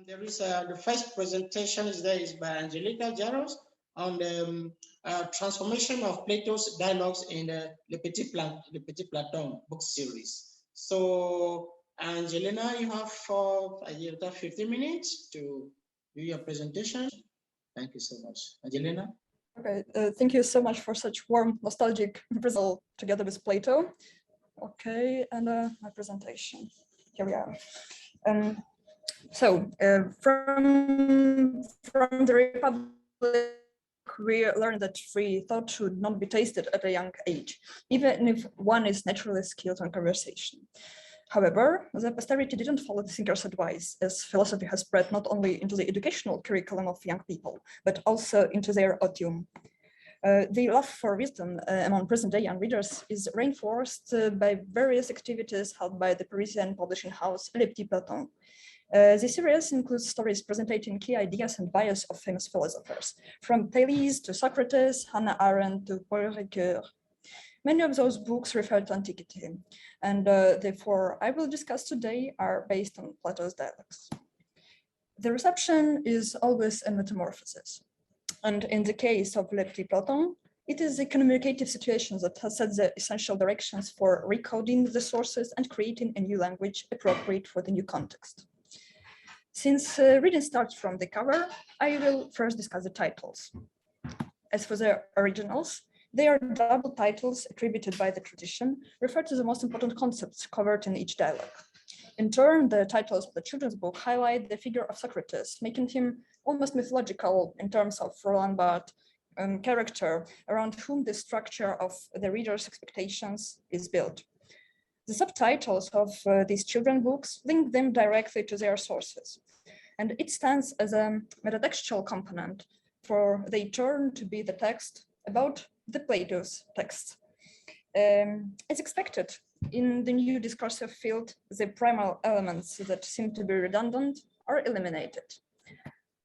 There is the first presentation is by Angelina Gerus on the transformation of Plato's dialogues in the Petits Platons book series. So, Angelina, you have 15 minutes to do your presentation. Thank you so much, Angelina. Okay, thank you so much for such warm, nostalgic result together with Plato. Okay, and my presentation. Here we are. From the Republic, we learned that free thought should not be tasted at a young age, even if one is naturally skilled in conversation. However, the posterity didn't follow the thinker's advice, as philosophy has spread not only into the educational curriculum of young people, but also into their otium. The love for wisdom among present-day young readers is reinforced by various activities held by the Parisian publishing house Les Petits Platons. The series includes stories presenting key ideas and bias of famous philosophers, from Thales to Socrates, Hannah Arendt to Paul Ricoeur. Many of those books refer to Antiquity, and therefore I will discuss today are based on Plato's dialogues. The reception is always a metamorphosis, and in the case of Les Petits Platons, it is the communicative situation that has set the essential directions for recoding the sources and creating a new language appropriate for the new context. Since reading starts from the cover, I will first discuss the titles. As for the originals, they are double titles attributed by the tradition, refer to the most important concepts covered in each dialogue. In turn, the titles of the children's book highlight the figure of Socrates, making him almost mythological in terms of Roland Barthes character, around whom the structure of the reader's expectations is built. The subtitles of these children's books link them directly to their sources, and it stands as a metatextual component, for they turn to be the text about the Plato's texts. As expected, in the new discursive field, the primal elements that seem to be redundant are eliminated.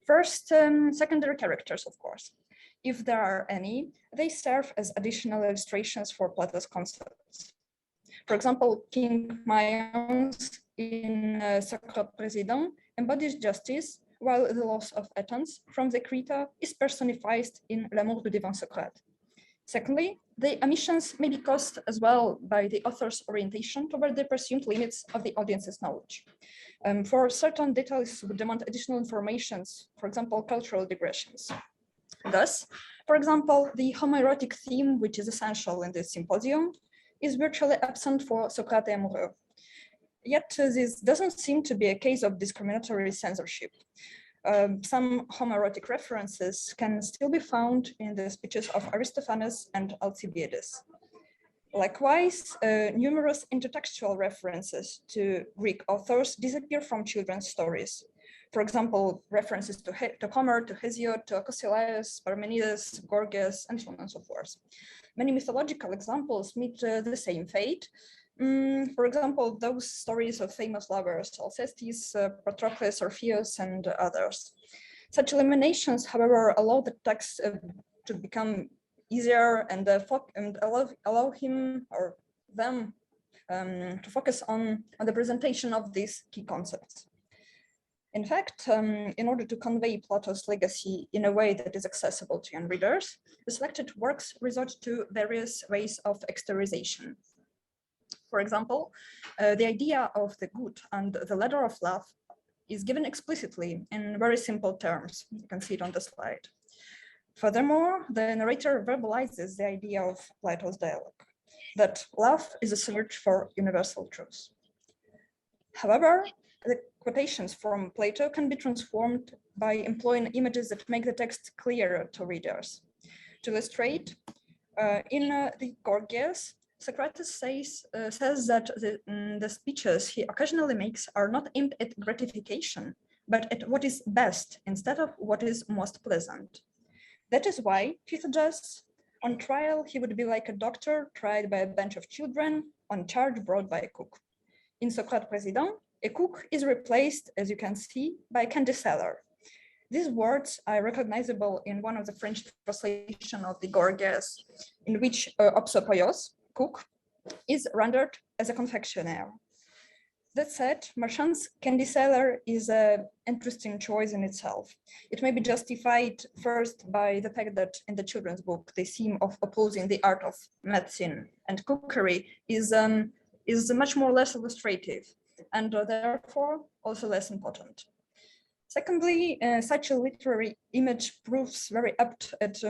First, secondary characters, of course. If there are any, they serve as additional illustrations for Plato's concepts. For example, King Mayence in Socalled President embodies justice, while the loss of Athens from the Creta is personified in L'amour du divin Socrate. Secondly, the omissions may be caused as well by the author's orientation toward the presumed limits of the audience's knowledge. For certain details would demand additional informations, for example, cultural digressions. Thus, for example, the Homorotic theme, which is essential in this symposium, is virtually absent for Socrate Amoureux. Yet this doesn't seem to be a case of discriminatory censorship. Some Homorotic references can still be found in the speeches of Aristophanes and Alcibiades. Likewise, numerous intertextual references to Greek authors disappear from children's stories. For example, references to Homer, to Hesiod, to Chrysippus, Parmenides, Gorgias, and so on and so forth. Many mythological examples meet the same fate. For example, those stories of famous lovers, Alcestis, Patroclus, Orpheus, and others. Such eliminations, however, allow the text to become easier and allow him or them to focus on the presentation of these key concepts. In fact, in order to convey Plato's legacy in a way that is accessible to young readers, the selected works resort to various ways of exteriorization. For example, the idea of the good and the ladder of love is given explicitly in very simple terms. You can see it on the slide. Furthermore, the narrator verbalizes the idea of Plato's dialogue, that love is a search for universal truth. However, the quotations from Plato can be transformed by employing images that make the text clearer to readers. To illustrate, in the Gorgias, Socrates says that the speeches he occasionally makes are not aimed at gratification, but at what is best instead of what is most pleasant. That is why he suggests, on trial, he would be like a doctor tried by a bench of children, on charge brought by a cook. In Socalled President, a cook is replaced, as you can see, by a candy seller. These words are recognizable in one of the French translations of the Gorgias, in which opsopoios, cook, is rendered as a confectioner. That said, Marchand's candy seller is an interesting choice in itself. It may be justified first by the fact that in the children's book, the theme of opposing the art of medicine and cookery is much more less illustrative and therefore also less important. Secondly, such a literary image proves very apt as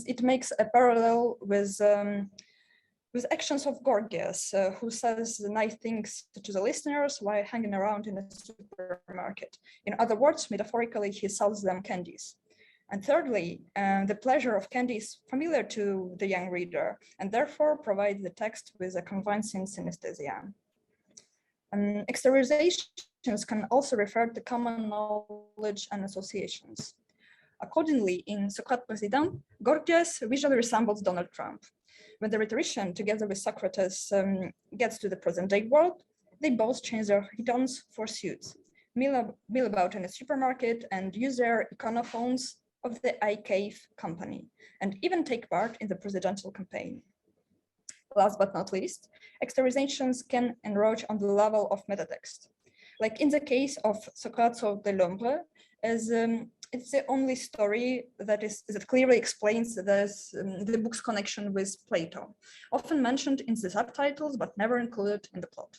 it makes a parallel with actions of Gorgias, who says nice things to the listeners while hanging around in a supermarket. In other words, metaphorically, he sells them candies. And thirdly, the pleasure of candy is familiar to the young reader and therefore provides the text with a convincing synesthesia. Exteriorizations can also refer to common knowledge and associations. Accordingly, in Socalled President, Gorgias visually resembles Donald Trump. When the rhetorician, together with Socrates, gets to the present-day world, they both change their hitons for suits, mill about in a supermarket, and use their iconophones of the iCave company, and even take part in the presidential campaign. Last but not least, exteriorizations can encroach on the level of metatext. Like in the case of Socalled de l'Ombre, as it's the only story that clearly explains the book's connection with Plato, often mentioned in the subtitles but never included in the plot.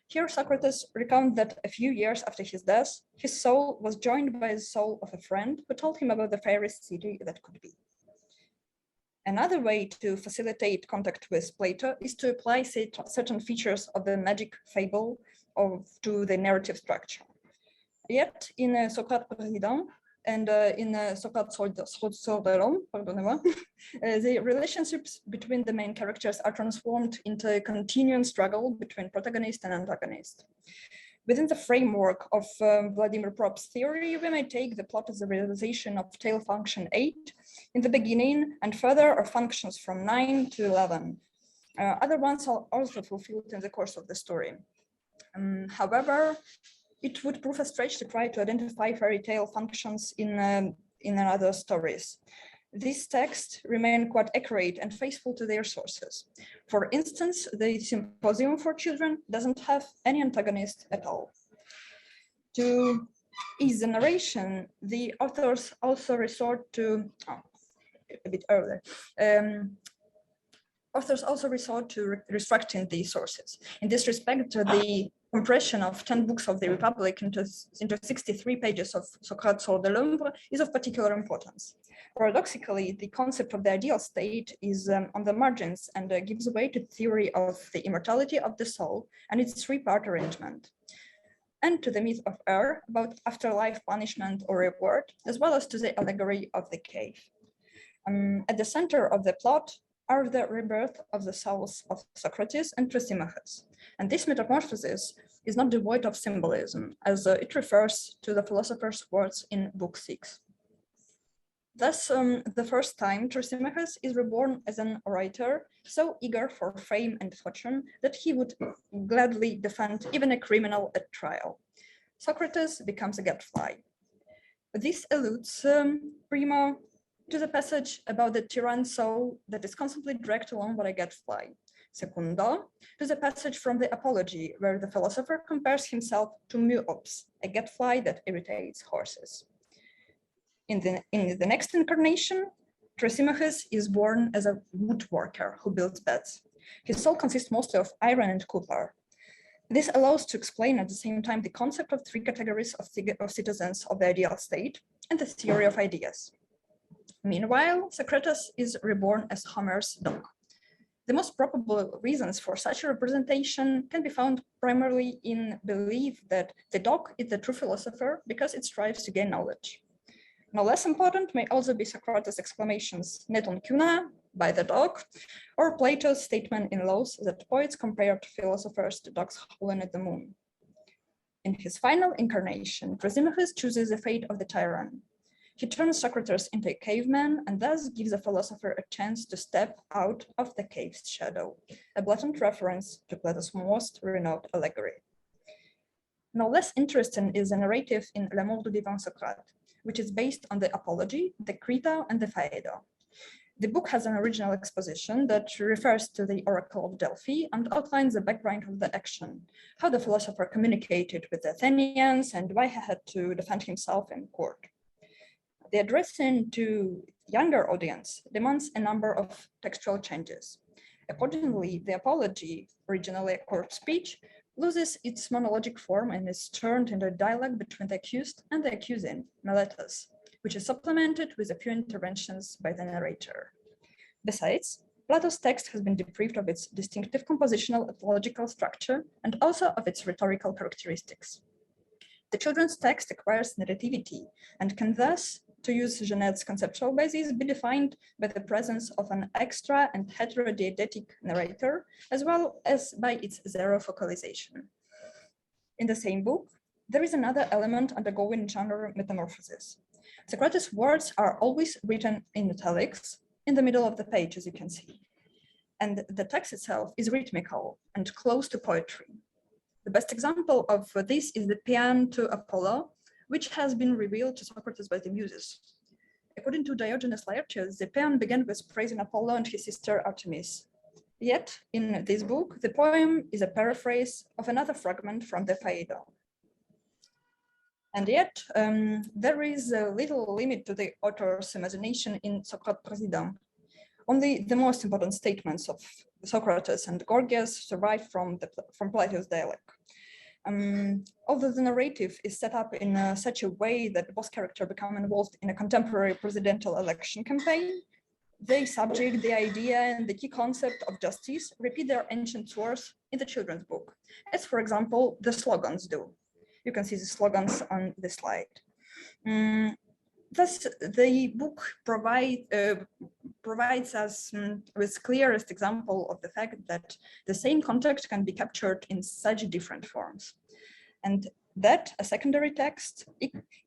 Here, Socrates recounts that a few years after his death, his soul was joined by the soul of a friend who told him about the fairest city that could be. Another way to facilitate contact with Plato is to apply certain features of the magic fable to the narrative structure. Yet, in Socalled President and in Socalled Soldaron, the relationships between the main characters are transformed into a continuing struggle between protagonist and antagonist. Within the framework of Vladimir Prop's theory, we may take the plot as a realization of tail function 8 in the beginning and further of functions from 9 to 11. Other ones are also fulfilled in the course of the story. However, it would prove a stretch to try to identify fairy tale functions in other stories. These texts remain quite accurate and faithful to their sources. For instance, the Symposium for Children doesn't have any antagonist at all. To ease the narration, the authors also resort to, authors also resort to restricting the sources. In this respect, the compression of 10 books of the Republic into 63 pages of Socalled de l'Ombre is of particular importance. Paradoxically, the concept of the ideal state is on the margins and gives way to the theory of the immortality of the soul and its three-part arrangement, and to the myth of about afterlife, punishment, or reward, as well as to the allegory of the cave. At the center of the plot are the rebirth of the souls of Socrates and Thrasymachus. And this metamorphosis is not devoid of symbolism, as it refers to the philosopher's words in Book 6. Thus, the first time Thrasymachus is reborn as an orator, so eager for fame and fortune that he would gladly defend even a criminal at trial. Socrates becomes a gadfly. This alludes, primo, to the passage about the Tyran soul that is constantly dragged along by a gadfly. Secundo, to the passage from the Apology, where the philosopher compares himself to Muops, a gadfly that irritates horses. In the next incarnation, Thrasymachus is born as a woodworker who builds beds. His soul consists mostly of iron and copper. This allows to explain at the same time the concept of three categories of citizens of the ideal state and the theory of ideas. Meanwhile, Socrates is reborn as Homer's dog. The most probable reasons for such a representation can be found primarily in belief that the dog is the true philosopher because it strives to gain knowledge. No less important may also be Socrates' exclamations, neton kuna, by the dog, or Plato's statement in Laws that poets compared philosophers to dogs howling at the moon. In his final incarnation, Thrasymachus chooses the fate of the Tyran. He turns Socrates into a caveman and thus gives the philosopher a chance to step out of the cave's shadow, a blatant reference to Plato's most renowned allegory. No less interesting is the narrative in L'amour du divin Socrate, which is based on the Apology, the Crita, and the Phaedo. The book has an original exposition that refers to the Oracle of Delphi and outlines the background of the action, how the philosopher communicated with the Athenians and why he had to defend himself in court. The addressing to younger audience demands a number of textual changes. Accordingly, the apology, originally a court speech, loses its monologic form and is turned into a dialogue between the accused and the accusing, meletus, which is supplemented with a few interventions by the narrator. Besides, Plato's text has been deprived of its distinctive compositional and logical structure and also of its rhetorical characteristics. The children's text acquires narrativity and can thus, to use Genette's conceptual basis, be defined by the presence of an extra and heterodeidetic narrator, as well as by its zero focalization. In the same book, there is another element undergoing genre metamorphosis. Socrates' words are always written in italics in the middle of the page, as you can see. And the text itself is rhythmical and close to poetry. The best example of this is the paean to Apollo, which has been revealed to Socrates by the Muses. According to Diogenes Laertius, the paean began with praising Apollo and his sister Artemis. Yet, in this book, the poem is a paraphrase of another fragment from the Phaedo. And yet, there is a little limit to the author's imagination in Socalled President. Only the most important statements of Socrates and Gorgias survive from Plato's dialogue. Although the narrative is set up in such a way that both characters become involved in a contemporary presidential election campaign, they subject the idea and the key concept of justice repeat their ancient source in the children's book, as for example, the slogans do. You can see the slogans on the slide. Thus, the book provides us with clearest example of the fact that the same context can be captured in such different forms, and that a secondary text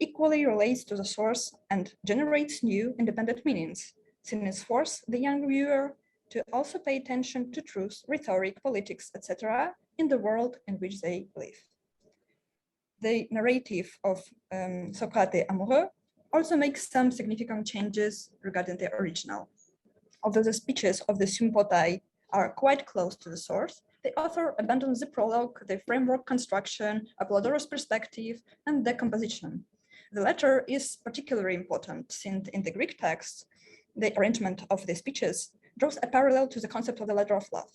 equally relates to the source and generates new independent meanings, since force the young viewer to also pay attention to truth, rhetoric, politics, etc. in the world in which they live. The narrative of Socrate Amoureux also makes some significant changes regarding the original. Although the speeches of the Sympotai are quite close to the source, the author abandons the prologue, the framework construction, Apollodorus' perspective, and the composition. The latter is particularly important since in the Greek text, the arrangement of the speeches draws a parallel to the concept of the ladder of love.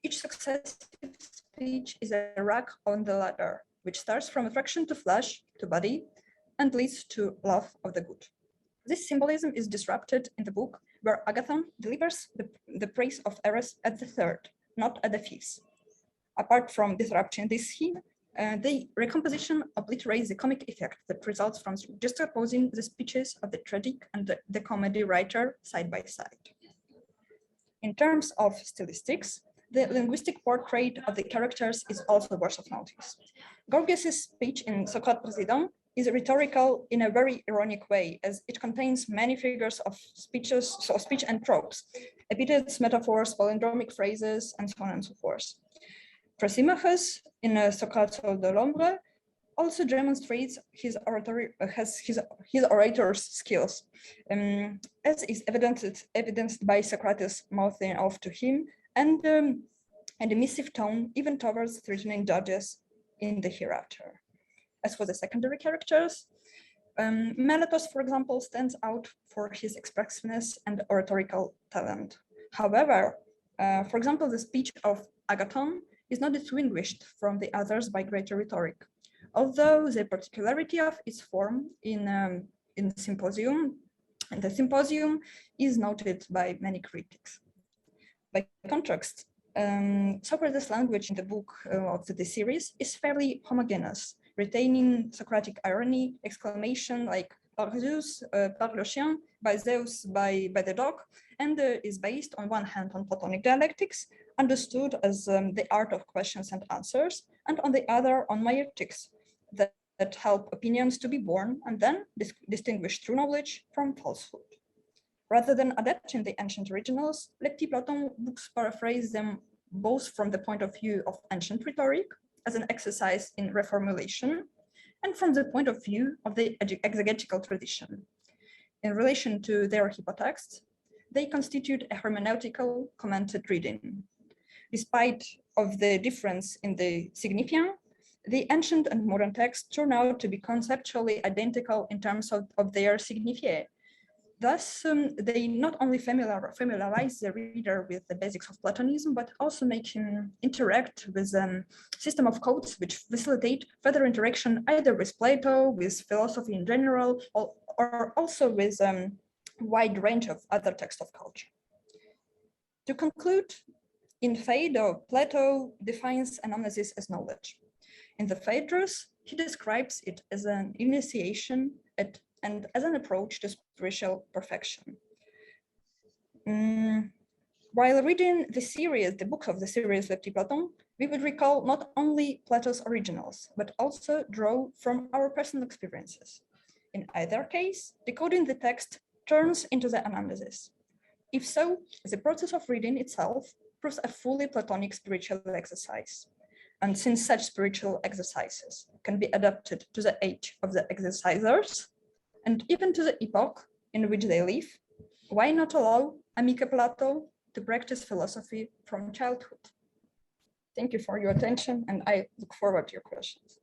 Each successive speech is a rung on the ladder, which starts from attraction to flesh, to body, and leads to love of the good. This symbolism is disrupted in the book, where Agathon delivers the praise of Eros at the third, not at the fifth. Apart from disrupting this theme, the recomposition obliterates the comic effect that results from juxtaposing the speeches of the tragic and the comedy writer side by side. In terms of stylistics, the linguistic portrait of the characters is also worth of notice. Gorgias' speech in Socalled President is rhetorical in a very ironic way, as it contains many figures of speech and tropes, epithets, metaphors, palindromic phrases, and so on and so forth. Thrasymachus in Socrates de l'Ombre also demonstrates his orator's skills, as is evidenced by Socrates' mouthing off to him and a missive tone even towards threatening judges in the hereafter. As for the secondary characters, Meletos, for example, stands out for his expressiveness and oratorical talent. However, for example, the speech of Agathon is not distinguished from the others by greater rhetoric, although the particularity of its form in the symposium is noted by many critics. By contrast, Socrates' language in the book of the series is fairly homogeneous, retaining Socratic irony, exclamation like par Zeus, par le chien, by Zeus, by the dog, and is based on one hand on Platonic dialectics, understood as the art of questions and answers, and on the other on maietics that help opinions to be born and then distinguish true knowledge from falsehood. Rather than adapting the ancient originals, les Petits Platons books paraphrase them both from the point of view of ancient rhetoric as an exercise in reformulation and from the point of view of the exegetical tradition. In relation to their hypotexts, they constitute a hermeneutical commented reading. Despite of the difference in the signification, the ancient and modern texts turn out to be conceptually identical in terms of their signification. Thus, they not only familiarize the reader with the basics of Platonism, but also make him interact with a system of codes which facilitate further interaction either with Plato, with philosophy in general, or also with a wide range of other texts of culture. To conclude, in Phaedo, Plato defines anamnesis as knowledge. In the Phaedrus, he describes it as an initiation and as an approach to spiritual perfection. While reading the books of the series Petits Platons, we would recall not only Plato's originals, but also draw from our personal experiences. In either case, decoding the text turns into the anamnesis. If so, the process of reading itself proves a fully Platonic spiritual exercise. And since such spiritual exercises can be adapted to the age of the exercisers, and even to the epoch in which they live, why not allow amice Plato to practice philosophy from childhood? Thank you for your attention, and I look forward to your questions.